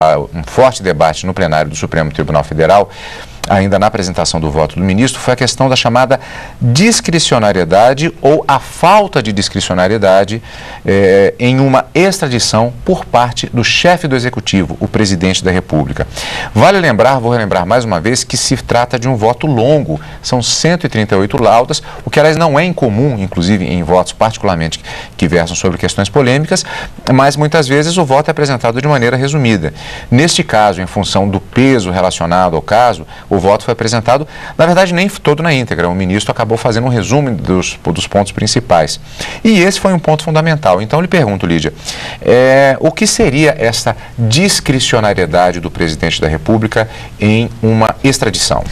um forte debate no plenário do Supremo Tribunal Federal, ainda na apresentação do voto do ministro, foi a questão da chamada discricionariedade ou a falta de discricionariedade em uma extradição por parte do chefe do Executivo, o presidente da República. Vale lembrar, vou relembrar mais uma vez, que se trata de um voto longo, são 138 laudas, o que aliás não é incomum, inclusive em votos particularmente que versam sobre questões polêmicas, mas muitas vezes o voto é apresentado de maneira resumida. Neste caso, em função do peso relacionado ao caso, o voto foi apresentado, na verdade, nem todo na íntegra. O ministro acabou fazendo um resumo dos pontos principais. E esse foi um ponto fundamental. Então, eu lhe pergunto, Lídia, o que seria essa discricionariedade do presidente da República em uma extradição?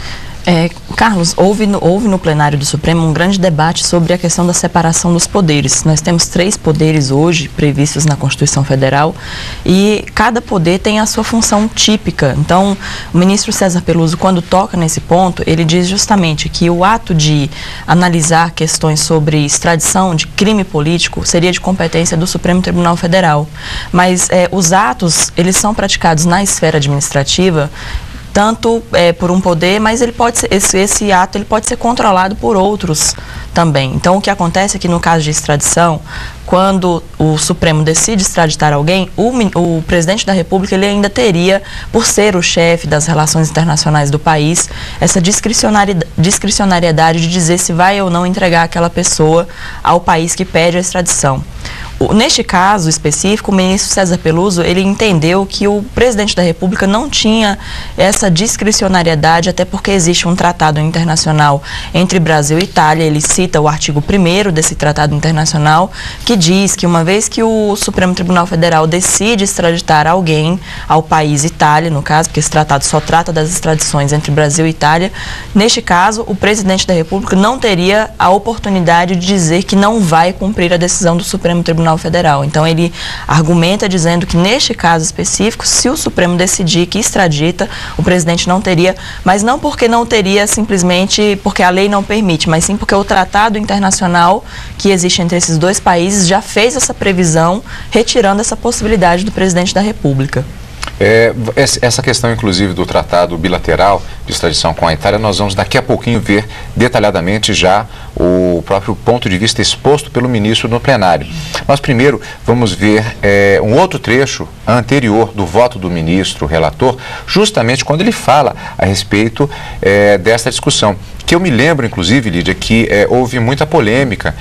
Carlos, houve no plenário do Supremo um grande debate sobre a questão da separação dos poderes. Nós temos 3 poderes hoje previstos na Constituição Federal e cada poder tem a sua função típica. Então, o ministro César Peluso, quando toca nesse ponto, ele diz justamente que o ato de analisar questões sobre extradição de crime político seria de competência do Supremo Tribunal Federal. Mas os atos, eles são praticados na esfera administrativa, tanto por um poder, mas ele pode ser, esse ato ele pode ser controlado por outros também. Então, o que acontece é que no caso de extradição, quando o Supremo decide extraditar alguém, o presidente da República ele ainda teria, por ser o chefe das relações internacionais do país, essa discricionariedade de dizer se vai ou não entregar aquela pessoa ao país que pede a extradição. Neste caso específico, o ministro César Peluso, ele entendeu que o presidente da República não tinha essa discricionariedade, até porque existe um tratado internacional entre Brasil e Itália. Ele cita o artigo 1º desse tratado internacional, que diz que uma vez que o Supremo Tribunal Federal decide extraditar alguém ao país Itália, no caso, porque esse tratado só trata das extradições entre Brasil e Itália, neste caso, o presidente da República não teria a oportunidade de dizer que não vai cumprir a decisão do Supremo Tribunal Federal. Então, ele argumenta dizendo que, neste caso específico, se o Supremo decidir que extradita, o presidente não teria, mas não porque não teria simplesmente porque a lei não permite, mas sim porque o tratado internacional que existe entre esses 2 países já fez essa previsão, retirando essa possibilidade do presidente da República. Essa questão, inclusive, do tratado bilateral de extradição com a Itália, nós vamos daqui a pouquinho ver detalhadamente já o próprio ponto de vista exposto pelo ministro no plenário. Mas primeiro vamos ver um outro trecho anterior do voto do ministro relator, justamente quando ele fala a respeito dessa discussão. Que eu me lembro, inclusive, Lídia, que houve muita polêmica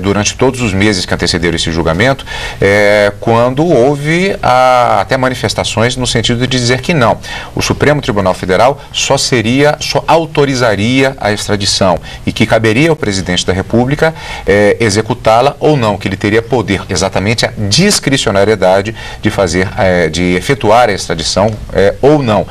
durante todos os meses que antecederam esse julgamento, quando houve até manifestações no sentido de dizer que não. O Supremo Tribunal Federal só autorizaria a extradição e que caberia ao presidente da República executá-la ou não, que ele teria poder, exatamente a discricionariedade de efetuar a extradição ou não.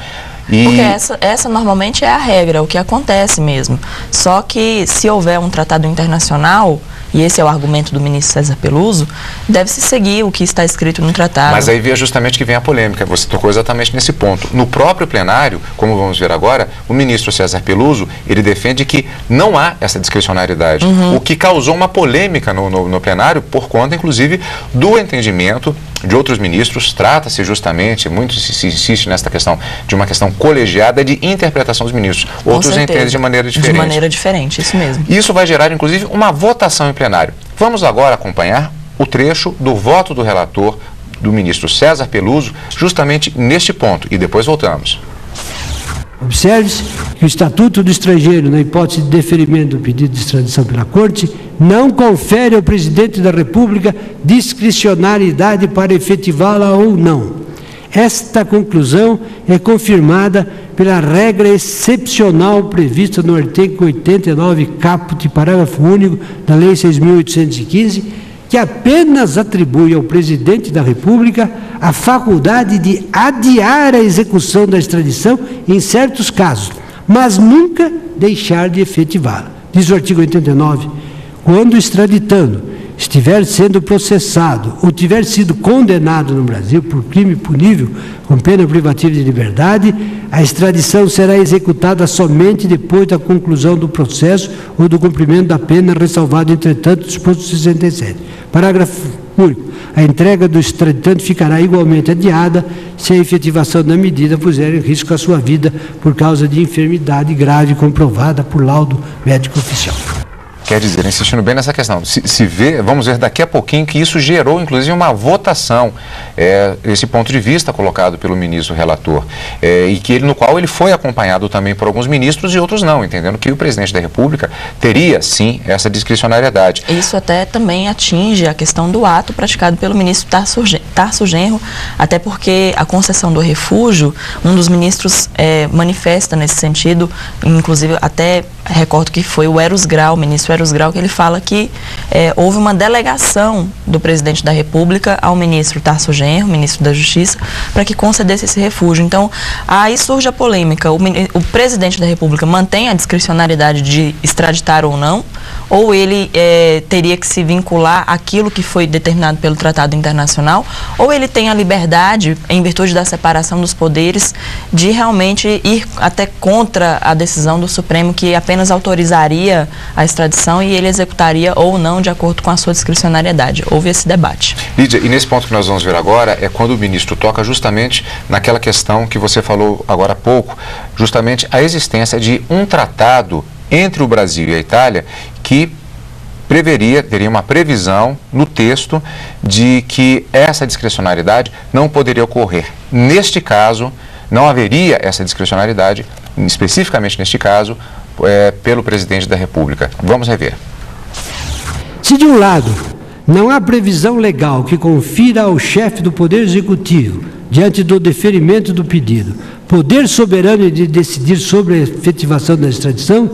Porque essa normalmente é a regra, o que acontece mesmo. Só que se houver um tratado internacional, e esse é o argumento do ministro César Peluso, deve-se seguir o que está escrito no tratado. Mas aí justamente que vem a polêmica, você tocou exatamente nesse ponto. No próprio plenário, como vamos ver agora, o ministro César Peluso, ele defende que não há essa discricionariedade, o que causou uma polêmica no plenário, por conta, inclusive, do entendimento de outros ministros. Trata-se justamente, muito se insiste nesta questão, de uma questão colegiada de interpretação dos ministros. Outros entendem de maneira diferente. De maneira diferente, isso mesmo. Isso vai gerar, inclusive, uma votação em plenário. Vamos agora acompanhar o trecho do voto do relator, do ministro César Peluso, justamente neste ponto, e depois voltamos. Observe-se que o Estatuto do Estrangeiro, na hipótese de deferimento do pedido de extradição pela Corte, não confere ao presidente da República discricionariedade para efetivá-la ou não. Esta conclusão é confirmada pela regra excepcional prevista no artigo 89, caput, parágrafo único da Lei 6.815, que apenas atribui ao presidente da República a faculdade de adiar a execução da extradição em certos casos, mas nunca deixar de efetivá-la. Diz o artigo 89, quando o extraditando estiver sendo processado ou tiver sido condenado no Brasil por crime punível com pena privativa de liberdade, a extradição será executada somente depois da conclusão do processo ou do cumprimento da pena, ressalvado, entretanto, o disposto 67. Parágrafo único. A entrega do extraditante ficará igualmente adiada se a efetivação da medida puser em risco a sua vida por causa de enfermidade grave comprovada por laudo médico oficial. Quer dizer, insistindo bem nessa questão, vamos ver daqui a pouquinho que isso gerou, inclusive, uma votação, esse ponto de vista colocado pelo ministro relator, no qual ele foi acompanhado também por alguns ministros e outros não, entendendo que o presidente da República teria, sim, essa discricionariedade. Isso até também atinge a questão do ato praticado pelo ministro Tarso Genro, até porque a concessão do refúgio, um dos ministros manifesta nesse sentido, inclusive até recordo que foi o Eros Grau, o ministro Eros Grau, que ele fala que houve uma delegação do presidente da República ao ministro Tarso Genro, ministro da Justiça, para que concedesse esse refúgio. Então, aí surge a polêmica. O presidente da República mantém a discricionariedade de extraditar ou não, ou ele teria que se vincular àquilo que foi determinado pelo Tratado Internacional, ou ele tem a liberdade, em virtude da separação dos poderes, de realmente ir até contra a decisão do Supremo, que apenas autorizaria a extradição e ele executaria ou não de acordo com a sua discricionariedade. Houve esse debate. Lídia, e nesse ponto que nós vamos ver agora é quando o ministro toca justamente naquela questão que você falou agora há pouco, justamente a existência de um tratado entre o Brasil e a Itália que teria uma previsão no texto de que essa discricionariedade não poderia ocorrer. Neste caso, não haveria essa discricionariedade, especificamente neste caso, pelo presidente da República. Vamos rever. Se de um lado não há previsão legal que confira ao chefe do Poder Executivo, diante do deferimento do pedido, poder soberano de decidir sobre a efetivação da extradição,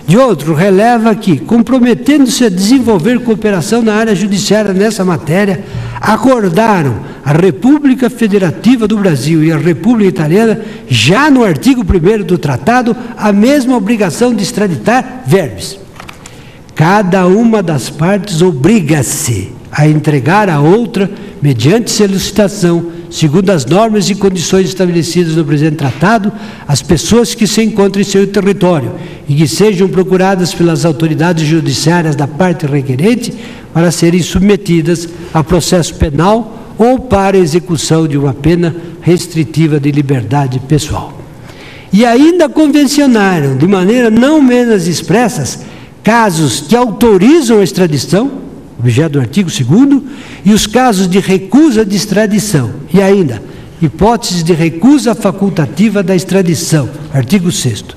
de outro, releva que, comprometendo-se a desenvolver cooperação na área judiciária nessa matéria, acordaram a República Federativa do Brasil e a República Italiana, já no artigo 1º do tratado, a mesma obrigação de extraditar verbes. Cada uma das partes obriga-se a entregar à outra, mediante solicitação, segundo as normas e condições estabelecidas no presente tratado, as pessoas que se encontram em seu território e que sejam procuradas pelas autoridades judiciárias da parte requerente para serem submetidas a processo penal ou para execução de uma pena restritiva de liberdade pessoal. E ainda convencionaram, de maneira não menos expressas, casos que autorizam a extradição, objeto do artigo 2º, e os casos de recusa de extradição, e ainda, hipóteses de recusa facultativa da extradição, artigo 6º.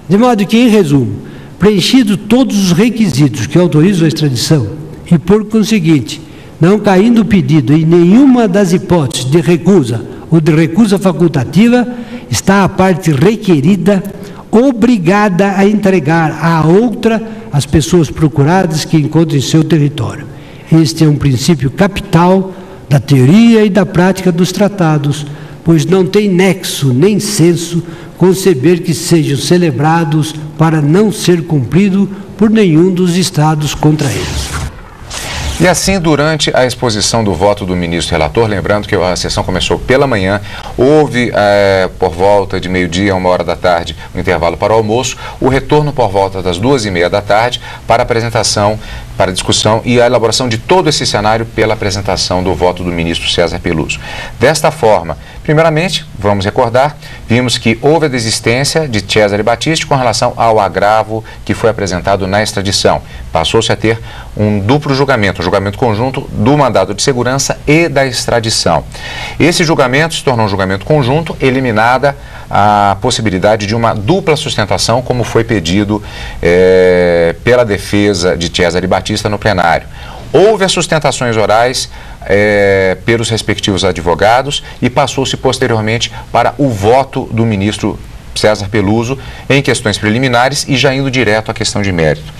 De modo que, em resumo, preenchidos todos os requisitos que autorizam a extradição, e por conseguinte, não caindo o pedido em nenhuma das hipóteses de recusa ou de recusa facultativa, está a parte requerida obrigada a entregar à outra as pessoas procuradas que encontram em seu território. Este é um princípio capital da teoria e da prática dos tratados, pois não tem nexo nem senso conceber que sejam celebrados para não ser cumprido por nenhum dos Estados contra eles. E assim, durante a exposição do voto do ministro relator, lembrando que a sessão começou pela manhã, houve por volta de meio-dia, 1h da tarde, um intervalo para o almoço, o retorno por volta das 2h30 da tarde para a apresentação, para a discussão e a elaboração de todo esse cenário pela apresentação do voto do ministro César Peluso. Desta forma, primeiramente, vamos recordar, vimos que houve a desistência de Cesare Battisti com relação ao agravo que foi apresentado na extradição. Passou-se a ter um duplo julgamento, um julgamento conjunto do mandado de segurança e da extradição. Esse julgamento se tornou um julgamento conjunto, eliminada a possibilidade de uma dupla sustentação, como foi pedido pela defesa de Cesare Battisti no plenário. Houve as sustentações orais pelos respectivos advogados e passou-se posteriormente para o voto do ministro César Peluso em questões preliminares e já indo direto à questão de mérito.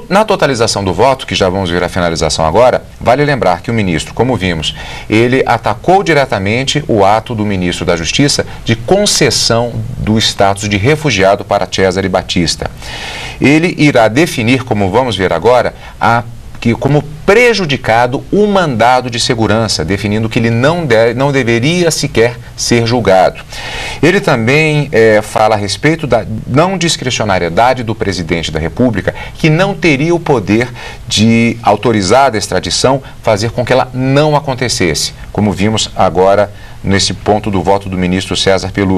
Na totalização do voto, que já vamos ver a finalização agora, vale lembrar que o ministro, como vimos, ele atacou diretamente o ato do ministro da Justiça de concessão do status de refugiado para Cesare Battisti. Ele irá definir, como vamos ver agora, como prejudicado o mandado de segurança, definindo que ele não deveria sequer ser julgado. Ele também fala a respeito da não discricionariedade do presidente da República, que não teria o poder de autorizar a extradição, fazer com que ela não acontecesse, como vimos agora nesse ponto do voto do ministro César Peluso.